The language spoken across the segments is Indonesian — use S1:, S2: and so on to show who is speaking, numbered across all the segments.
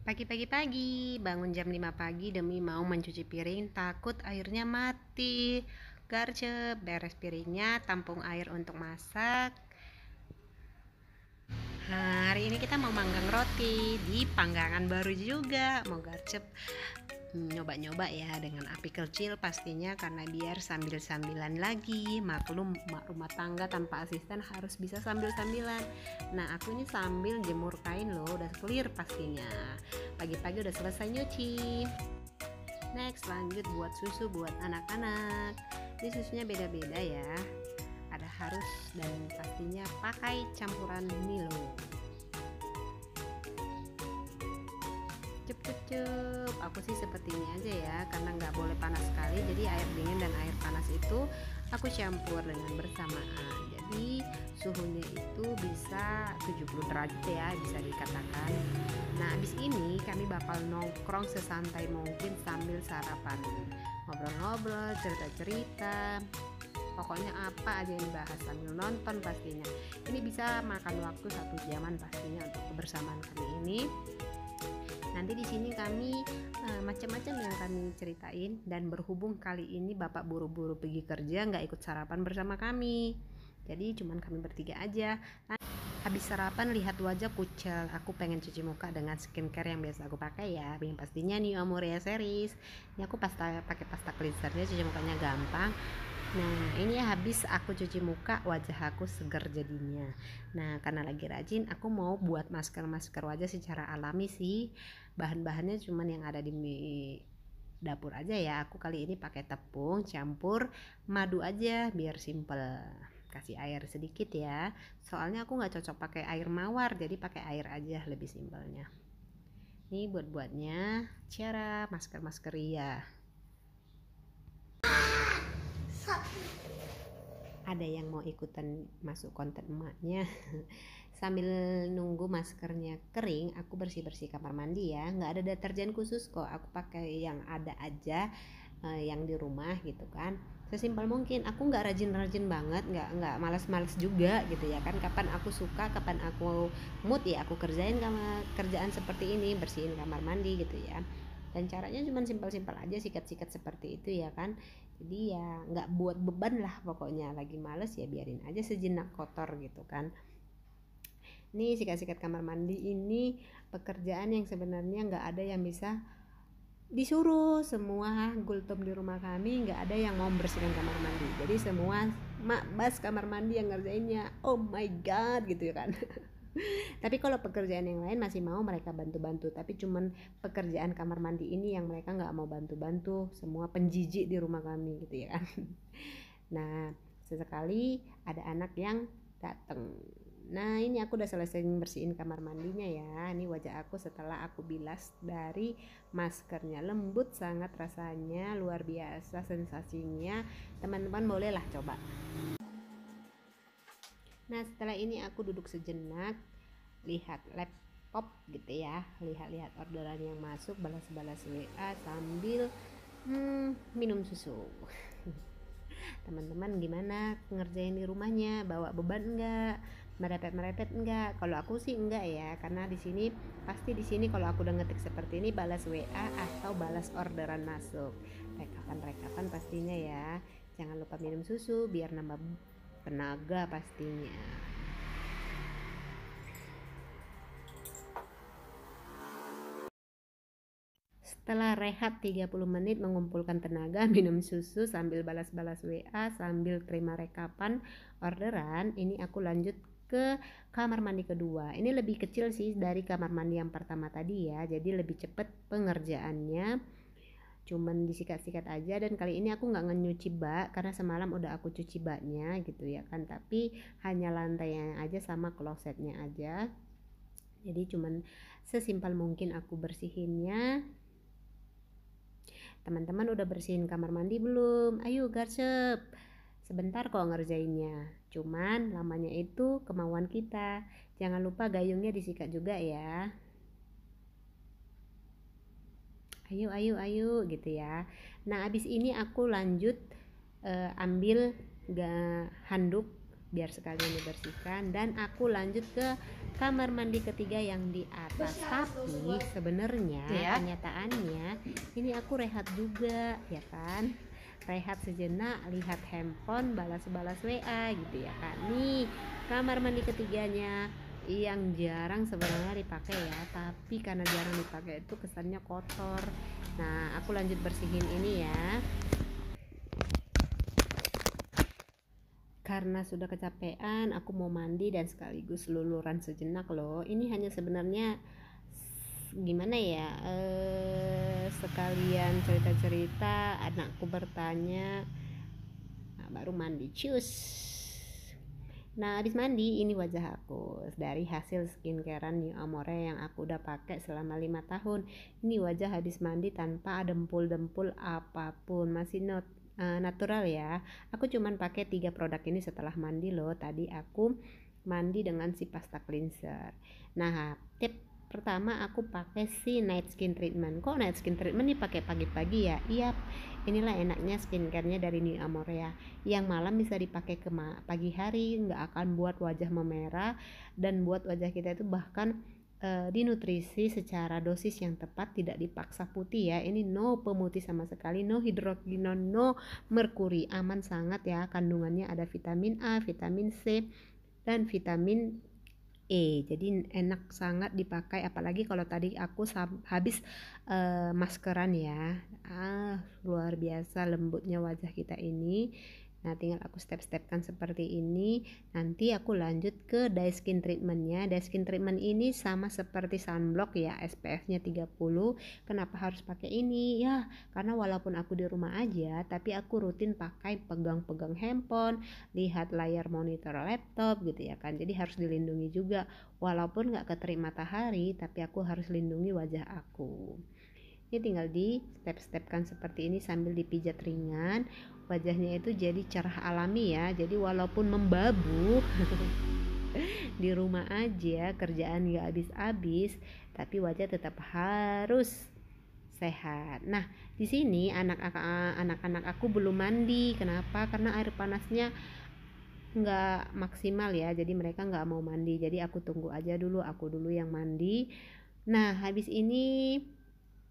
S1: Pagi-pagi, bangun jam 5 pagi demi mau mencuci piring, takut airnya mati. Garcep, beres piringnya, tampung air untuk masak. Hari ini kita mau manggang roti di panggangan baru juga. Mau garcep, nyoba-nyoba ya dengan api kecil pastinya, karena biar sambil-sambilan lagi. Maklum, mak rumah tangga tanpa asisten harus bisa sambil-sambilan. Nah, aku ini sambil jemur kain loh, udah clear pastinya. Pagi-pagi udah selesai nyuci. Next, lanjut buat susu buat anak-anak. Ini susunya beda-beda ya. Ada harus dan pastinya pakai campuran Milo. Cup, aku sih seperti ini aja ya, karena nggak boleh panas sekali. Jadi air dingin dan air panas itu aku campur dengan bersamaan. Jadi suhunya itu bisa 70 derajat ya, bisa dikatakan. Nah, abis ini kami bakal nongkrong sesantai mungkin sambil sarapan, ngobrol-ngobrol, cerita-cerita, pokoknya apa aja yang dibahas sambil nonton pastinya. Ini bisa makan waktu 1 jaman pastinya untuk kebersamaan kami ini. Nanti di sini kami macam-macam yang kami ceritain, dan berhubung kali ini bapak buru-buru pergi kerja, nggak ikut sarapan bersama kami. Jadi cuman kami bertiga aja. Habis sarapan lihat wajah kucel, aku pengen cuci muka dengan skincare yang biasa aku pakai ya, yang pastinya New Amorea series. Ini aku pakai pasta cleansernya, cuci mukanya gampang. Nah, ini ya habis aku cuci muka, wajah aku segar jadinya. Nah, karena lagi rajin, aku mau buat masker wajah secara alami sih. Bahan-bahannya cuman yang ada di dapur aja ya. Aku kali ini pakai tepung campur madu aja biar simple. Kasih air sedikit ya. Soalnya aku nggak cocok pakai air mawar, jadi pakai air aja lebih simpelnya. Ini buat-buatnya cara masker Ria. Ada yang mau ikutan masuk konten emaknya. Sambil nunggu maskernya kering, aku bersih-bersih kamar mandi ya. Nggak ada deterjen khusus kok, aku pakai yang ada aja, yang di rumah gitu kan. Sesimpel mungkin, aku nggak rajin-rajin banget, nggak malas-malas juga gitu ya kan. Kapan aku suka, kapan aku mood ya aku kerjain kerjaan seperti ini, bersihin kamar mandi gitu ya. Dan caranya cuma simpel-simpel aja, sikat-sikat seperti itu ya kan. Jadi ya nggak buat beban lah, pokoknya lagi males ya biarin aja sejenak kotor gitu kan. Nih, sikat-sikat kamar mandi ini pekerjaan yang sebenarnya nggak ada yang bisa disuruh. Semua gultom di rumah kami nggak ada yang mau membersihkan kamar mandi, jadi semua mak bas kamar mandi yang ngerjainnya. Oh my god gitu ya kan. Tapi kalau pekerjaan yang lain masih mau mereka bantu-bantu, tapi cuman pekerjaan kamar mandi ini yang mereka nggak mau bantu-bantu. Semua penjijik di rumah kami gitu ya kan. Nah, sesekali ada anak yang datang. Nah, ini aku udah selesai bersihin kamar mandinya ya. Ini wajah aku setelah aku bilas dari maskernya. Lembut sangat rasanya, luar biasa sensasinya. Teman-teman bolehlah coba. Nah, setelah ini aku duduk sejenak, lihat laptop gitu ya, lihat-lihat orderan yang masuk, balas-balas WA sambil minum susu. Teman-teman gimana ngerjain di rumahnya? Bawa beban enggak? Merepet-merepet enggak? Kalau aku sih enggak ya, karena di sini pasti di sini kalau aku udah ngetik seperti ini balas WA atau balas orderan masuk. Rekapan pastinya ya. Jangan lupa minum susu biar nambah tenaga pastinya. Setelah rehat 30 menit mengumpulkan tenaga, minum susu sambil balas-balas WA sambil terima rekapan orderan, ini aku lanjut ke kamar mandi kedua. Ini lebih kecil sih dari kamar mandi yang pertama tadi ya, jadi lebih cepet pengerjaannya. Cuman disikat-sikat aja, dan kali ini aku nggak nyuci bak karena semalam udah aku cuci baknya gitu ya kan, tapi hanya lantainya aja sama klosetnya aja. Jadi cuman sesimpel mungkin aku bersihinnya. Teman-teman udah bersihin kamar mandi belum? Ayo garcep. Sebentar kok ngerjainnya. Cuman lamanya itu kemauan kita. Jangan lupa gayungnya disikat juga ya. Ayo gitu ya. Nah, abis ini aku lanjut ambil handuk biar sekalian dibersihkan, dan aku lanjut ke kamar mandi ketiga yang di atas. Tapi sebenarnya kenyataannya ini aku rehat juga ya kan, rehat sejenak, lihat handphone, balas-balas WA gitu ya kan. Nih kamar mandi ketiganya yang jarang sebenarnya dipakai ya, tapi karena jarang dipakai itu kesannya kotor. Nah aku lanjut bersihin ini ya, karena sudah kecapean aku mau mandi dan sekaligus luluran sejenak loh. Ini hanya sebenarnya gimana ya, sekalian cerita-cerita, anakku bertanya. Nah, baru mandi cus. Nah habis mandi ini wajah aku dari hasil skincarean New Amore yang aku udah pakai selama 5 tahun. Ini wajah habis mandi tanpa dempul-dempul apapun, masih natural ya. Aku cuman pakai 3 produk ini setelah mandi loh. Tadi aku mandi dengan si pasta cleanser. Nah tip pertama aku pakai si night skin treatment. Kok night skin treatment nih pakai pagi-pagi ya? Iya, inilah enaknya skincarenya dari New Amore ya. Yang malam bisa dipakai ke pagi hari, nggak akan buat wajah memerah dan buat wajah kita itu bahkan dinutrisi secara dosis yang tepat, tidak dipaksa putih ya. Ini no pemutih sama sekali, no hidroquinone, no merkuri, aman sangat ya. Kandungannya ada vitamin A, vitamin C dan vitamin jadi enak sangat dipakai, apalagi kalau tadi aku habis maskeran ya. Luar biasa lembutnya wajah kita ini. Nah tinggal aku step-stepkan seperti ini. Nanti aku lanjut ke day skin treatmentnya. Day skin treatment ini sama seperti sunblock ya, SPF-nya 30. Kenapa harus pakai ini ya? Karena walaupun aku di rumah aja, tapi aku rutin pakai pegang-pegang handphone, lihat layar monitor laptop gitu ya kan. Jadi harus dilindungi juga. Walaupun gak keterik matahari, tapi aku harus lindungi wajah aku. Ini tinggal di step-stepkan seperti ini sambil dipijat ringan. Wajahnya itu jadi cerah alami ya. Jadi walaupun membabu di rumah aja, kerjaan gak habis-habis, tapi wajah tetap harus sehat. Nah di sini anak-anak aku belum mandi. Kenapa? Karena air panasnya nggak maksimal ya, jadi mereka nggak mau mandi. Jadi aku tunggu aja dulu, aku dulu yang mandi. Nah habis ini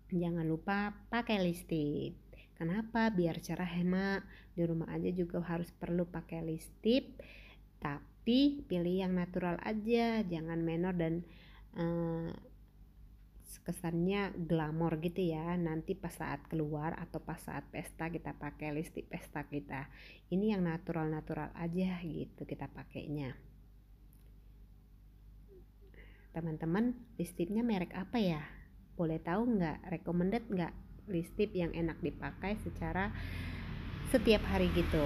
S1: jangan lupa pakai lipstick. Kenapa? Biar cerah hemat. Di rumah aja juga harus perlu pakai lipstick, tapi pilih yang natural aja, jangan menor dan kesannya glamor gitu ya. Nanti pas saat keluar atau pas saat pesta kita pakai lipstick pesta kita. Ini yang natural-natural aja gitu kita pakainya. Teman-teman, lipsticknya merek apa ya? Boleh tahu nggak? Recommended nggak lipstick yang enak dipakai secara setiap hari gitu?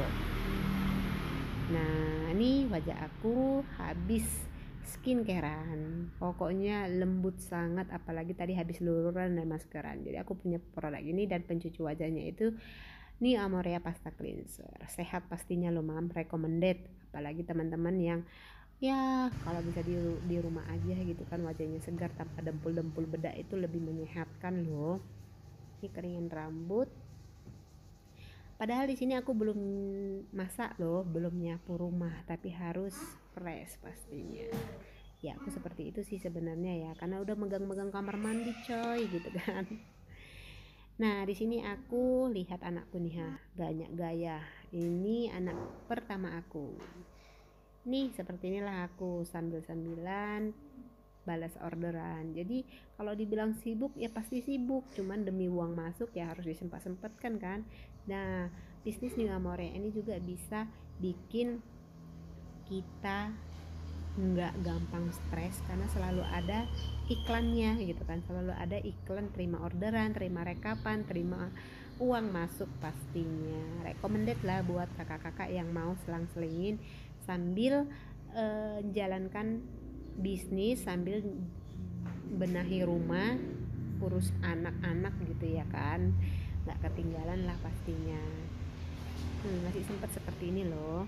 S1: Nah ini wajah aku habis skincarean, pokoknya lembut sangat, apalagi tadi habis luluran dan maskeran. Jadi aku punya produk ini dan pencuci wajahnya itu New Amore pasta cleanser. Sehat pastinya loh mam, recommended. Apalagi teman-teman yang ya kalau bisa di rumah aja gitu kan, wajahnya segar tanpa dempul-dempul bedak, itu lebih menyehatkan loh. Ini keringin rambut. Padahal di sini aku belum masak loh, belum nyapu rumah, tapi harus fresh pastinya. Ya aku seperti itu sih sebenarnya ya, karena udah megang-megang kamar mandi coy gitu kan. Nah di sini aku lihat anakku nih ha, banyak gaya. Ini anak pertama aku. Nih seperti inilah aku sambil-sambilan balas orderan. Jadi kalau dibilang sibuk ya pasti sibuk, cuman demi uang masuk ya harus disempat-sempatkan kan. Nah bisnis New Amore ini juga bisa bikin kita nggak gampang stres karena selalu ada iklannya gitu kan, selalu ada iklan, terima orderan, terima rekapan, terima uang masuk pastinya. Recommended lah buat kakak-kakak yang mau selang-selingin sambil jalankan bisnis, sambil benahi rumah, urus anak-anak gitu ya kan, nggak ketinggalan lah pastinya. Masih sempat seperti ini loh.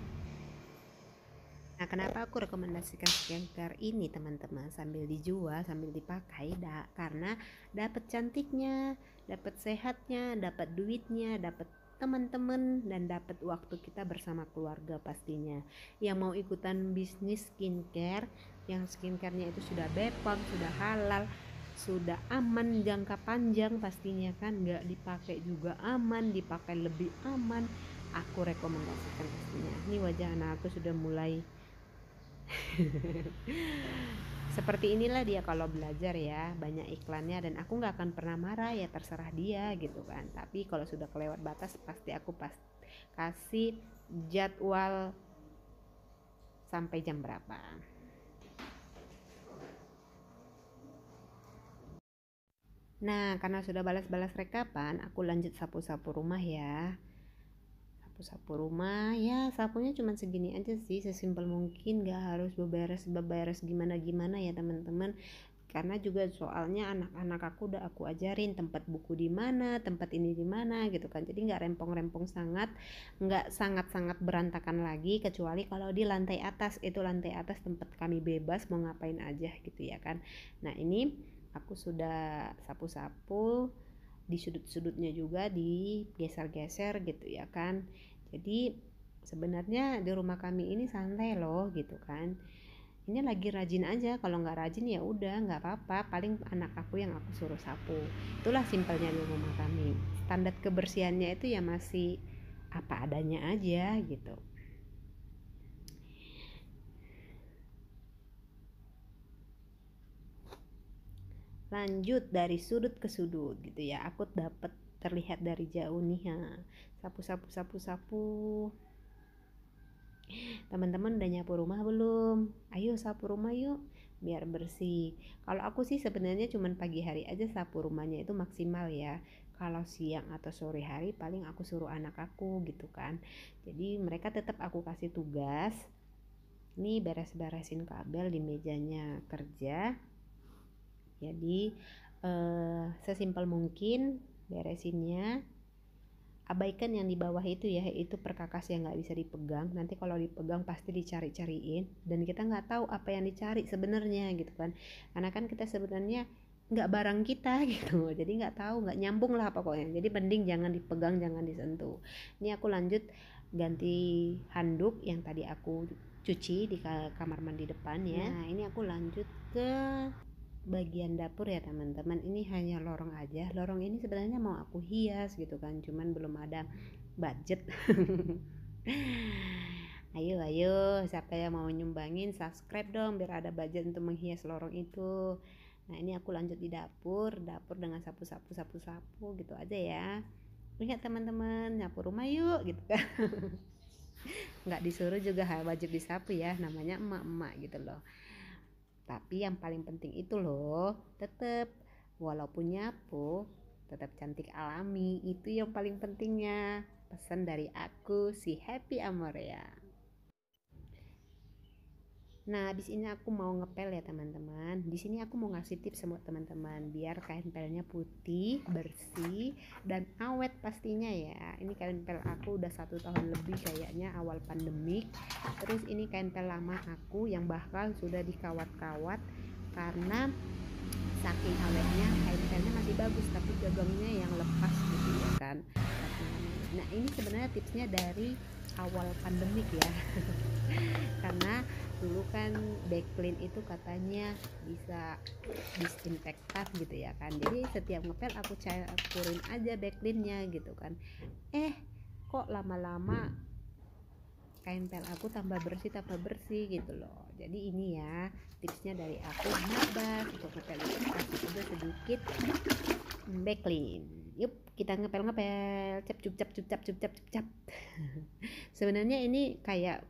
S1: Nah kenapa aku rekomendasikan skincare ini teman-teman, sambil dijual sambil dipakai karena dapat cantiknya, dapat sehatnya, dapat duitnya, dapat teman-teman dan dapat waktu kita bersama keluarga pastinya. Yang mau ikutan bisnis skincare, yang skincarenya itu sudah Bepom, sudah halal, sudah aman jangka panjang pastinya kan, nggak dipakai juga aman, dipakai lebih aman, aku rekomendasikan pastinya. Ini wajah anak aku sudah mulai seperti inilah dia kalau belajar ya, banyak iklannya dan aku nggak akan pernah marah, ya terserah dia gitu kan. Tapi kalau sudah kelewat batas pasti aku kasih jadwal sampai jam berapa. Nah, karena sudah balas-balas rekapan, aku lanjut sapu-sapu rumah ya. Sapu-sapu rumah ya, sapunya cuma segini aja sih, sesimpel mungkin, gak harus beberes gimana-gimana ya teman-teman. Karena juga soalnya anak-anak aku udah aku ajarin tempat buku di mana, tempat ini di mana gitu kan. Jadi nggak rempong-rempong sangat, nggak sangat-sangat berantakan lagi, kecuali kalau di lantai atas. Itu lantai atas tempat kami bebas mau ngapain aja gitu ya kan. Nah ini aku sudah sapu-sapu, di sudut-sudutnya juga digeser-geser gitu ya kan. Jadi sebenarnya di rumah kami ini santai loh gitu kan. Ini lagi rajin aja, kalau nggak rajin ya udah nggak apa-apa, paling anak aku yang aku suruh sapu. Itulah simpelnya di rumah kami. Standar kebersihannya itu ya masih apa adanya aja gitu. Lanjut dari sudut ke sudut gitu ya, aku dapat terlihat dari jauh nih ya. Sapu. Teman-teman udah nyapu rumah belum? Ayo sapu rumah yuk biar bersih. Kalau aku sih sebenarnya cuman pagi hari aja sapu rumahnya itu maksimal ya. Kalau siang atau sore hari paling aku suruh anak aku gitu kan. Jadi mereka tetap aku kasih tugas. Nih beres-beresin kabel di mejanya kerja. Jadi sesimpel mungkin beresinnya. Abaikan yang di bawah itu ya, itu perkakas yang nggak bisa dipegang. Nanti kalau dipegang pasti dicari-cariin dan kita nggak tahu apa yang dicari sebenarnya gitu kan, karena kan kita sebenarnya nggak barang kita gitu, jadi nggak tahu, nggak nyambung lah pokoknya. Jadi mending jangan dipegang, jangan disentuh. Ini aku lanjut ganti handuk yang tadi aku cuci di kamar mandi depan ya. Nah ini aku lanjut ke bagian dapur ya teman-teman. Ini hanya lorong aja. Lorong ini sebenarnya mau aku hias gitu kan, cuman belum ada budget. Ayo siapa yang mau nyumbangin, subscribe dong biar ada budget untuk menghias lorong itu. Nah ini aku lanjut di dapur dengan sapu-sapu gitu aja ya. Ingat teman-teman, nyapu rumah yuk gitu kan. Nggak disuruh juga wajib disapu ya, namanya emak-emak gitu loh. Tapi yang paling penting itu loh, tetap walaupun nyapu tetap cantik alami, itu yang paling pentingnya. Pesan dari aku si Happy Amorea. Nah, di sini aku mau ngepel ya teman-teman. Di sini aku mau ngasih tips semua teman-teman biar kain pelnya putih, bersih, dan awet pastinya ya. Ini kain pel aku udah 1 tahun lebih kayaknya, awal pandemik. Terus ini kain pel lama aku yang bahkan sudah dikawat-kawat karena saking awetnya kain pelnya masih bagus, tapi gagangnya yang lepas gitu ya kan. Nah ini sebenarnya tipsnya dari awal pandemik ya. Karena dulu kan backclean itu katanya bisa disinfektan gitu ya kan, jadi setiap ngepel aku campurin aja backcleannya gitu kan. Kok lama-lama kain pel aku tambah bersih gitu loh. Jadi ini ya tipsnya dari aku, nabas untuk ngepel itu kasih juga sedikit backclean. Yuk kita ngepel cap. Sebenarnya ini kayak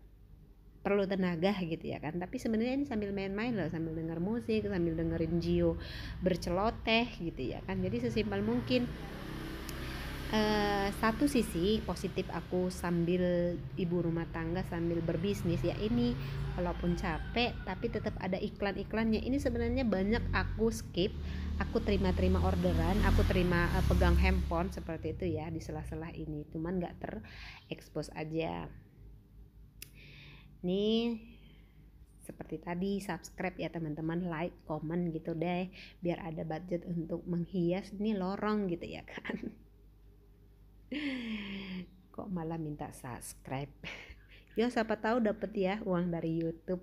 S1: perlu tenaga gitu ya kan, tapi sebenarnya ini sambil main-main loh, sambil denger musik, sambil dengerin Gio berceloteh gitu ya kan. Jadi sesimpel mungkin. Satu sisi positif aku sambil ibu rumah tangga sambil berbisnis ya, ini walaupun capek tapi tetap ada iklan-iklannya. Ini sebenarnya banyak aku skip, aku terima orderan, aku terima pegang handphone seperti itu ya di sela-sela ini, cuman nggak terekspos aja. Nih seperti tadi, subscribe ya teman-teman, like, komen gitu deh biar ada budget untuk menghias nih lorong gitu ya kan. kok malah minta subscribe. Ya siapa tahu dapet ya uang dari YouTube,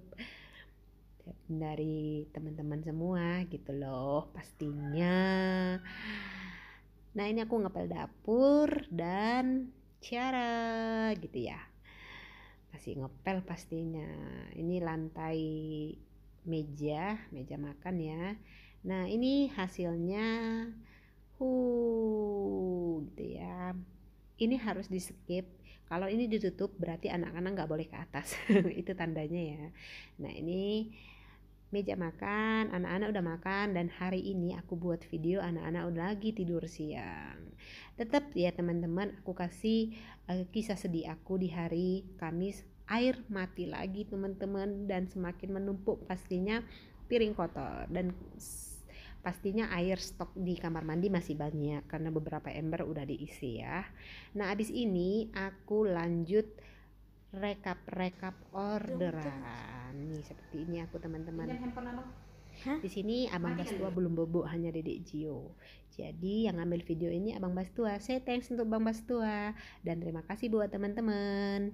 S1: dari teman-teman semua gitu loh pastinya. Nah ini aku ngepel dapur dan cara gitu ya, masih ngepel pastinya. Ini lantai meja makan ya. Nah ini hasilnya gitu ya. Ini harus di skip. Kalau ini ditutup berarti anak-anak nggak boleh ke atas. Itu tandanya ya. Nah ini meja makan, anak-anak udah makan, dan hari ini aku buat video anak-anak udah lagi tidur siang. Tetap ya teman-teman, aku kasih kisah sedih aku di hari Kamis. Air mati lagi teman-teman, dan semakin menumpuk pastinya piring kotor, dan pastinya air stok di kamar mandi masih banyak karena beberapa ember udah diisi ya. Nah abis ini aku lanjut rekap orderan nih, seperti ini aku teman-teman. Di sini Abang Bastua belum bobo, hanya Dedek Gio. Jadi yang ambil video ini Abang Bastua. Say thanks untuk Bang Bastua dan terima kasih buat teman-teman.